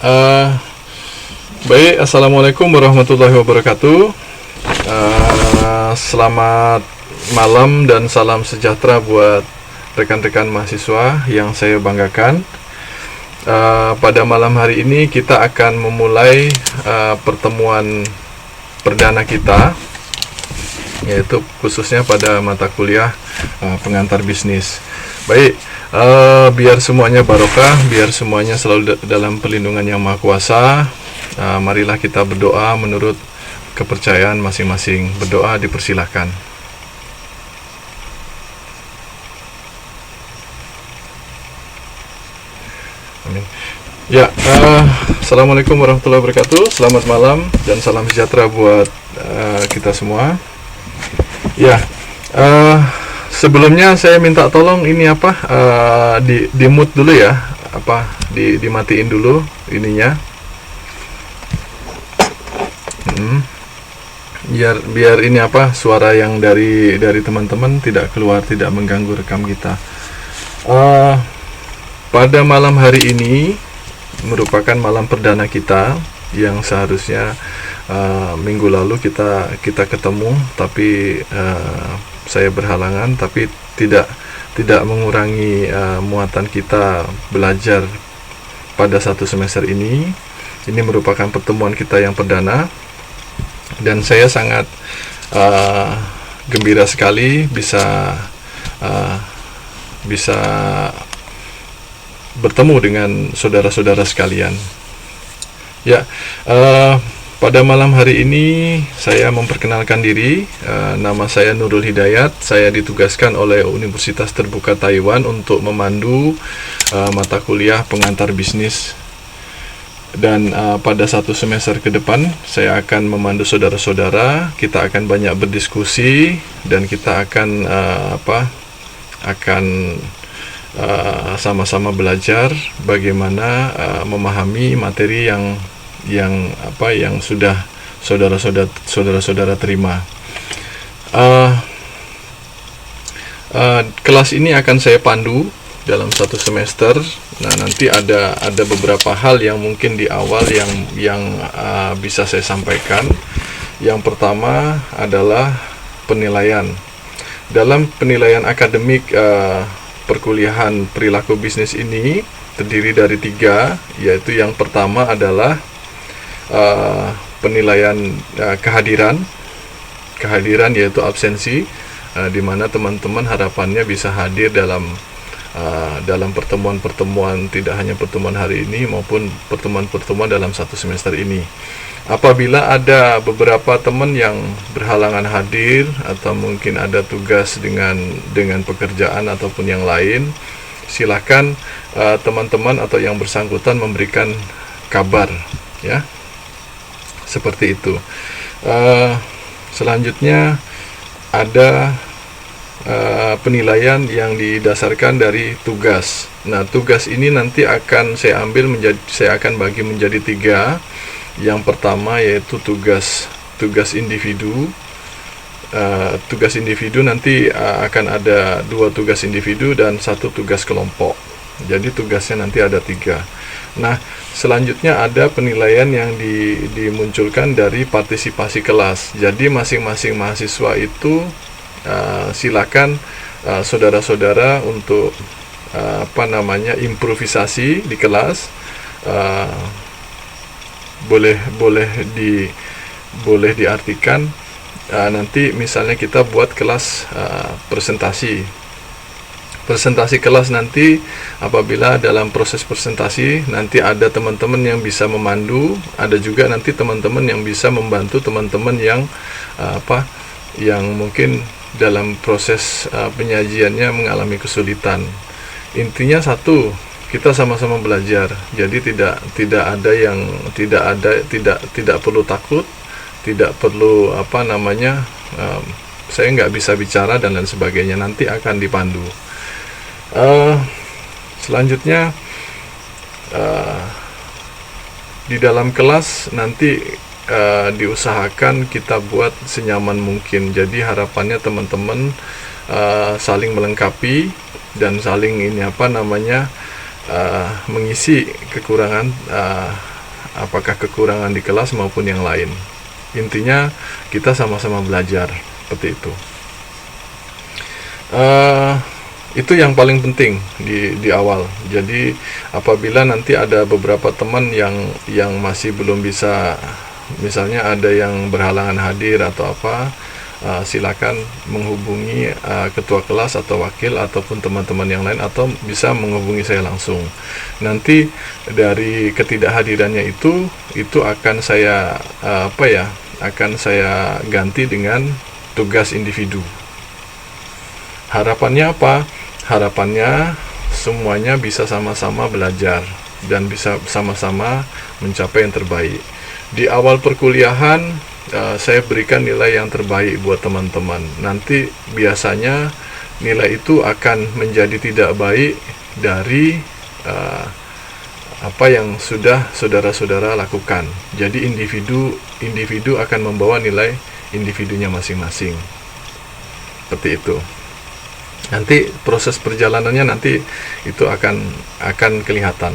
Eh, Baik, assalamualaikum warahmatullahi wabarakatuh. Selamat malam dan salam sejahtera buat rekan-rekan mahasiswa yang saya banggakan. Pada malam hari ini kita akan memulai pertemuan perdana kita, yaitu khususnya pada mata kuliah pengantar bisnis. Baik, biar semuanya barokah, biar semuanya selalu dalam perlindungan yang Maha Kuasa. Marilah kita berdoa menurut kepercayaan masing-masing. Berdoa dipersilahkan. Amin. Ya, assalamualaikum warahmatullahi wabarakatuh. Selamat malam dan salam sejahtera buat kita semua. Ya, sebelumnya saya minta tolong ini di mute dulu ya, dimatiin dulu ininya. Biar ini suara yang dari teman-teman tidak keluar, tidak mengganggu rekam kita. Pada malam hari ini merupakan malam perdana kita, yang seharusnya minggu lalu kita ketemu, tapi saya berhalangan, tapi tidak mengurangi muatan kita belajar pada satu semester ini. Ini merupakan pertemuan kita yang perdana, dan saya sangat gembira sekali bisa bertemu dengan saudara-saudara sekalian. Ya, pada malam hari ini saya memperkenalkan diri. Nama saya Nurul Hidayat. Saya ditugaskan oleh Universitas Terbuka Taiwan untuk memandu mata kuliah pengantar bisnis. Dan pada satu semester ke depan saya akan memandu saudara-saudara. Kita akan banyak berdiskusi dan kita akan sama-sama belajar bagaimana memahami materi yang sudah saudara-saudara terima. Kelas ini akan saya pandu dalam satu semester. Nah, nanti ada beberapa hal yang mungkin di awal yang bisa saya sampaikan. Yang pertama adalah penilaian. Dalam penilaian akademik perkuliahan perilaku bisnis ini terdiri dari 3, yaitu yang pertama adalah penilaian kehadiran yaitu absensi, di mana teman-teman harapannya bisa hadir dalam pertemuan-pertemuan, tidak hanya pertemuan hari ini maupun pertemuan-pertemuan dalam satu semester ini. Apabila ada beberapa teman yang berhalangan hadir atau mungkin ada tugas dengan pekerjaan ataupun yang lain, silakan teman-teman atau yang bersangkutan memberikan kabar, ya. Seperti itu. Selanjutnya ada penilaian yang didasarkan dari tugas. Nah, tugas ini nanti akan saya akan bagi menjadi 3. Yang pertama yaitu tugas individu. Tugas individu nanti akan ada 2 tugas individu dan 1 tugas kelompok. Jadi tugasnya nanti ada 3. Nah, selanjutnya ada penilaian yang dimunculkan dari partisipasi kelas. Jadi masing-masing mahasiswa itu silakan saudara-saudara untuk improvisasi di kelas. Boleh diartikan nanti misalnya kita buat kelas presentasi kelas. Nanti apabila dalam proses presentasi nanti ada teman-teman yang bisa memandu, ada juga nanti teman-teman yang bisa membantu teman-teman yang yang mungkin dalam proses penyajiannya mengalami kesulitan. Intinya satu, kita sama-sama belajar. Jadi tidak perlu takut, tidak perlu saya nggak bisa bicara dan lain sebagainya, nanti akan dipandu. Selanjutnya di dalam kelas nanti diusahakan kita buat senyaman mungkin. Jadi harapannya teman-teman saling melengkapi dan saling mengisi kekurangan apakah kekurangan di kelas maupun yang lain. Intinya kita sama-sama belajar seperti itu. Itu yang paling penting di awal. Jadi apabila nanti ada beberapa teman yang masih belum bisa, misalnya ada yang berhalangan hadir atau apa, silakan menghubungi ketua kelas atau wakil ataupun teman-teman yang lain, atau bisa menghubungi saya langsung. Nanti dari ketidakhadirannya itu akan saya akan saya ganti dengan tugas individu. Harapannya apa? Harapannya semuanya bisa sama-sama belajar dan bisa sama-sama mencapai yang terbaik. Di awal perkuliahan saya berikan nilai yang terbaik buat teman-teman. Nanti biasanya nilai itu akan menjadi tidak baik dari apa yang sudah saudara-saudara lakukan. Jadi individu akan membawa nilai individunya masing-masing. Seperti itu. Nanti proses perjalanannya nanti itu akan kelihatan.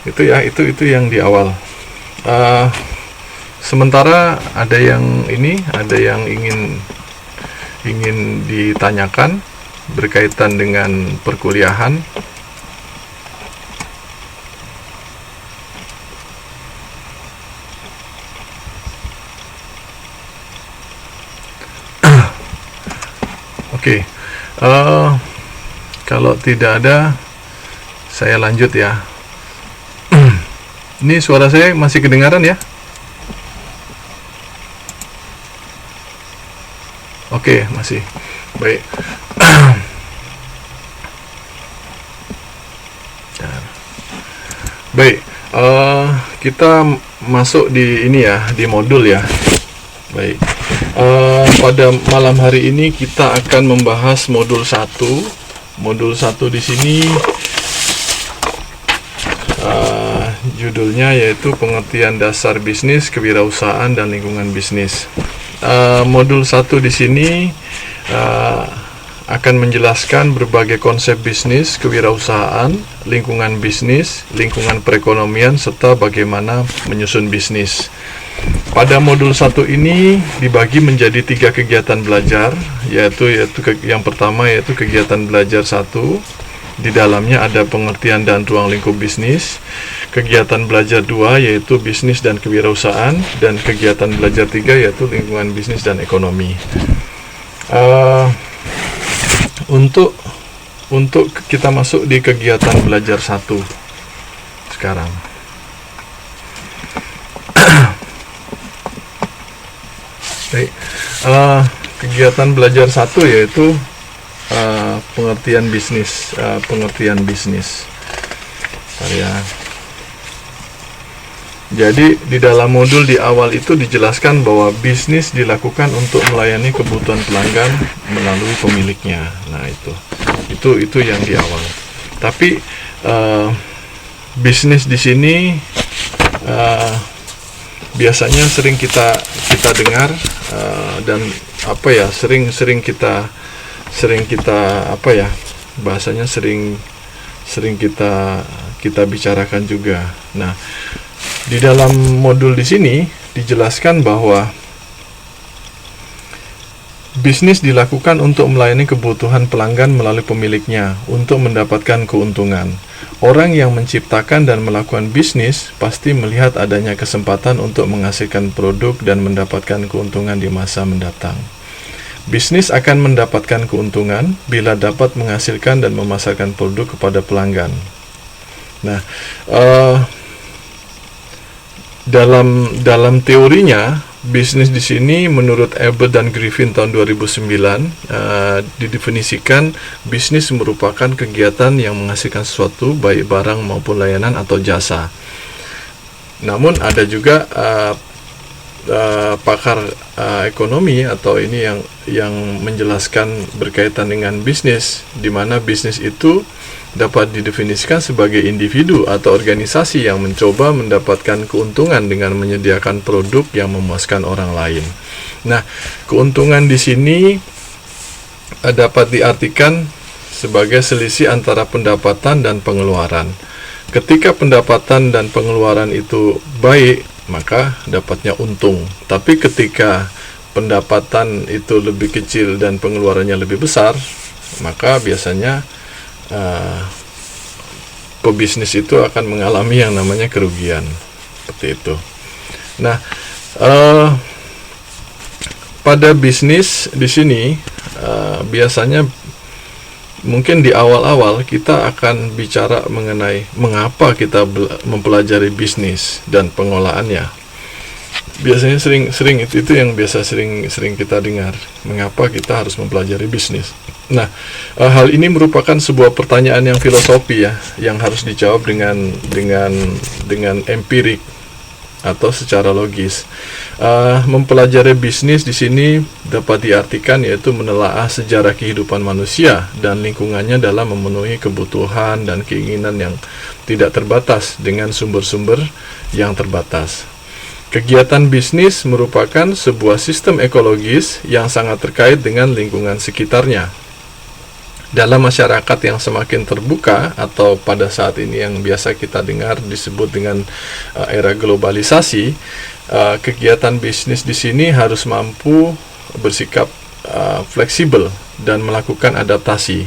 Itu yang di awal. Sementara ada yang ingin ditanyakan berkaitan dengan perkuliahan. Oke. Kalau tidak ada, saya lanjut ya. Ini suara saya masih kedengaran ya? Oke, masih. Baik. Baik, kita masuk di ini ya, di modul ya. Baik. Pada malam hari ini kita akan membahas modul 1. Modul 1 di sini judulnya yaitu pengertian dasar bisnis, kewirausahaan dan lingkungan bisnis. Modul 1 di sini akan menjelaskan berbagai konsep bisnis, kewirausahaan, lingkungan bisnis, lingkungan perekonomian, serta bagaimana menyusun bisnis. Pada modul 1 ini dibagi menjadi 3 kegiatan belajar, yaitu yang pertama yaitu kegiatan belajar 1. Di dalamnya ada pengertian dan ruang lingkup bisnis. Kegiatan belajar 2 yaitu bisnis dan kewirausahaan, dan kegiatan belajar 3 yaitu lingkungan bisnis dan ekonomi. Untuk kita masuk di kegiatan belajar 1 sekarang. Baik, kegiatan belajar 1 yaitu pengertian bisnis. Ya. Jadi di dalam modul di awal itu dijelaskan bahwa bisnis dilakukan untuk melayani kebutuhan pelanggan melalui pemiliknya. Nah itu yang di awal. Tapi bisnis di sini biasanya sering kita dengar dan sering kita bahasanya sering kita bicarakan juga. Nah, di dalam modul di sini dijelaskan bahwa bisnis dilakukan untuk melayani kebutuhan pelanggan melalui pemiliknya untuk mendapatkan keuntungan. Orang yang menciptakan dan melakukan bisnis pasti melihat adanya kesempatan untuk menghasilkan produk dan mendapatkan keuntungan di masa mendatang. Bisnis akan mendapatkan keuntungan bila dapat menghasilkan dan memasarkan produk kepada pelanggan. Nah, dalam teorinya, bisnis di sini menurut Ebert dan Griffin tahun 2009 didefinisikan bisnis merupakan kegiatan yang menghasilkan sesuatu, baik barang maupun layanan atau jasa. Namun ada juga pakar ekonomi atau ini yang menjelaskan berkaitan dengan bisnis, di mana bisnis itu dapat didefinisikan sebagai individu atau organisasi yang mencoba mendapatkan keuntungan dengan menyediakan produk yang memuaskan orang lain. Nah, keuntungan di sini dapat diartikan sebagai selisih antara pendapatan dan pengeluaran. ketika pendapatan dan pengeluaran itu baik, maka dapatnya untung. Tapi ketika pendapatan itu lebih kecil dan pengeluarannya lebih besar, maka biasanya pebisnis itu akan mengalami yang namanya kerugian. Seperti itu. Nah, pada bisnis di sini biasanya mungkin di awal-awal kita akan bicara mengenai mengapa kita mempelajari bisnis dan pengolahannya. Biasanya sering itu yang biasa sering kita dengar, mengapa kita harus mempelajari bisnis. Nah, hal ini merupakan sebuah pertanyaan yang filosofi ya, yang harus dijawab dengan empirik atau secara logis. Mempelajari bisnis di sini dapat diartikan yaitu menelaah sejarah kehidupan manusia dan lingkungannya dalam memenuhi kebutuhan dan keinginan yang tidak terbatas dengan sumber-sumber yang terbatas. Kegiatan bisnis merupakan sebuah sistem ekologis yang sangat terkait dengan lingkungan sekitarnya. Dalam masyarakat yang semakin terbuka atau pada saat ini yang biasa kita dengar disebut dengan era globalisasi, kegiatan bisnis di sini harus mampu bersikap fleksibel dan melakukan adaptasi.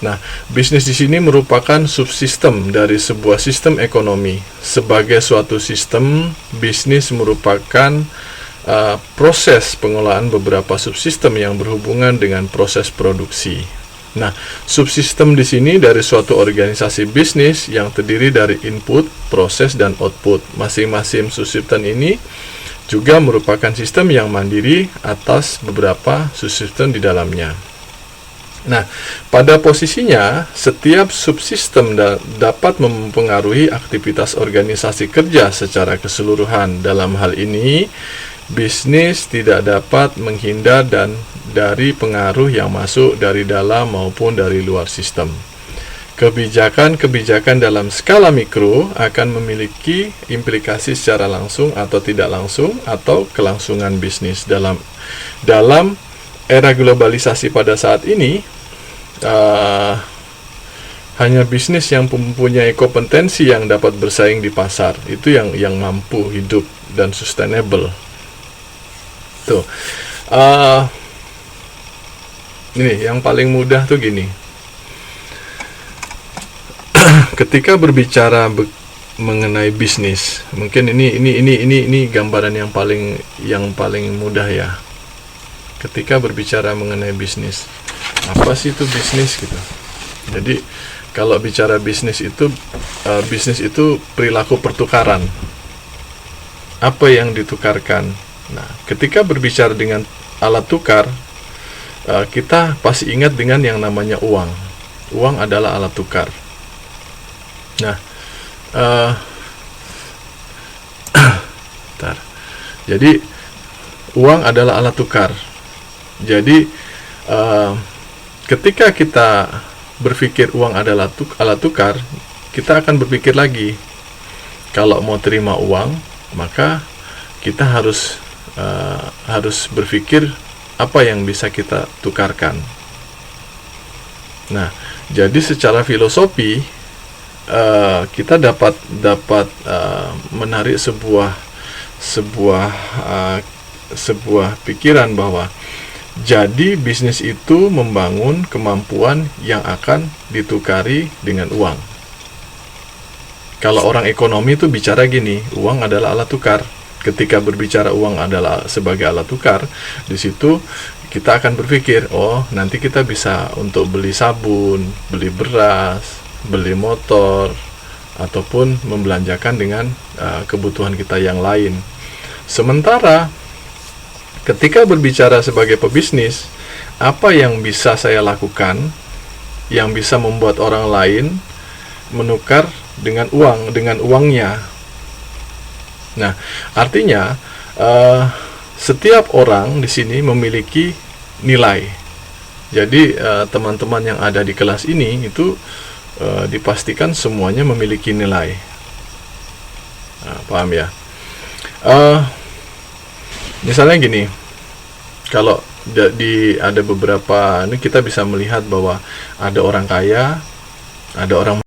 Nah, bisnis di sini merupakan subsistem dari sebuah sistem ekonomi. Sebagai suatu sistem, bisnis merupakan proses pengolahan beberapa subsistem yang berhubungan dengan proses produksi. Nah, subsistem di sini dari suatu organisasi bisnis yang terdiri dari input, proses, dan output. Masing-masing subsistem ini juga merupakan sistem yang mandiri atas beberapa subsistem di dalamnya. Nah, pada posisinya, setiap subsistem dapat mempengaruhi aktivitas organisasi kerja secara keseluruhan. Dalam hal ini, bisnis tidak dapat menghindar dari pengaruh yang masuk dari dalam maupun dari luar sistem. Kebijakan-kebijakan dalam skala mikro akan memiliki implikasi secara langsung atau tidak langsung atau kelangsungan bisnis. Dalam era globalisasi pada saat ini, hanya bisnis yang mempunyai kompetensi yang dapat bersaing di pasar itu yang mampu hidup dan sustainable. Tuh, ini yang paling mudah tuh gini. Ketika berbicara mengenai bisnis, mungkin ini gambaran yang paling mudah ya. Ketika berbicara mengenai bisnis, apa sih itu bisnis gitu? Jadi kalau bicara bisnis itu perilaku pertukaran. Apa yang ditukarkan? Nah, ketika berbicara dengan alat tukar, kita pasti ingat dengan yang namanya uang. Uang adalah alat tukar. Nah, jadi uang adalah alat tukar. Jadi ketika kita berpikir uang adalah alat tukar, kita akan berpikir lagi, kalau mau terima uang, maka kita harus berpikir apa yang bisa kita tukarkan. Nah, jadi secara filosofi kita dapat menarik sebuah pikiran bahwa jadi bisnis itu membangun kemampuan yang akan ditukari dengan uang. Kalau orang ekonomi itu bicara gini, uang adalah alat tukar. Ketika berbicara uang adalah sebagai alat tukar, di situ kita akan berpikir, oh nanti kita bisa untuk beli sabun, beli beras, beli motor, ataupun membelanjakan dengan kebutuhan kita yang lain. Sementara ketika berbicara sebagai pebisnis, apa yang bisa saya lakukan yang bisa membuat orang lain menukar dengan uangnya? Nah, artinya setiap orang di sini memiliki nilai. Jadi teman-teman yang ada di kelas ini itu dipastikan semuanya memiliki nilai. Nah, paham ya? Misalnya gini, kalau ada beberapa, ini kita bisa melihat bahwa ada orang kaya, ada orang